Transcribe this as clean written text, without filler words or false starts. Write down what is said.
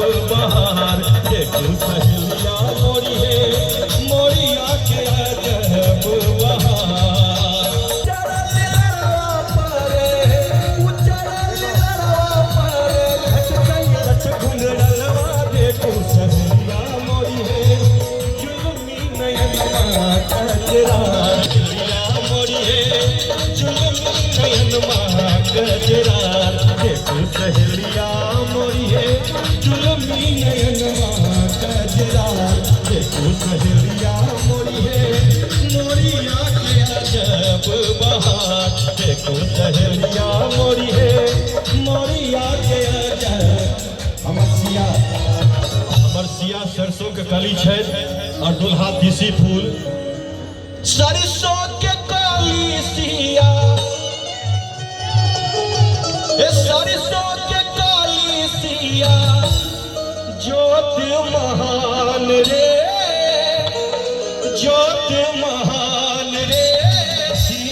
बहार देखो सहेलिया मोरी है मोरिया के अजब बहार चढ़ल लड़वा पर उचरल लड़वा पर घट घुंघरलवा देखो सहेलिया मोरी है जुल्मी नयनमा कजरा सहेलिया मोरी है जुल्मी नयनमा कजरा देखो सहेलिया मोरी है जुल्मी नयनमा कजरा देखो सहेलिया मोरी है मोरिया के अजब बहार देखो सहेलिया मोरी है मोरिया के अजब हमर सिया सरसों के कली छै और दुल्हा तीसी फूल सरसों के कली सिया सरसों के काली सिया ज्योत महान रे ज्योत महान रे सी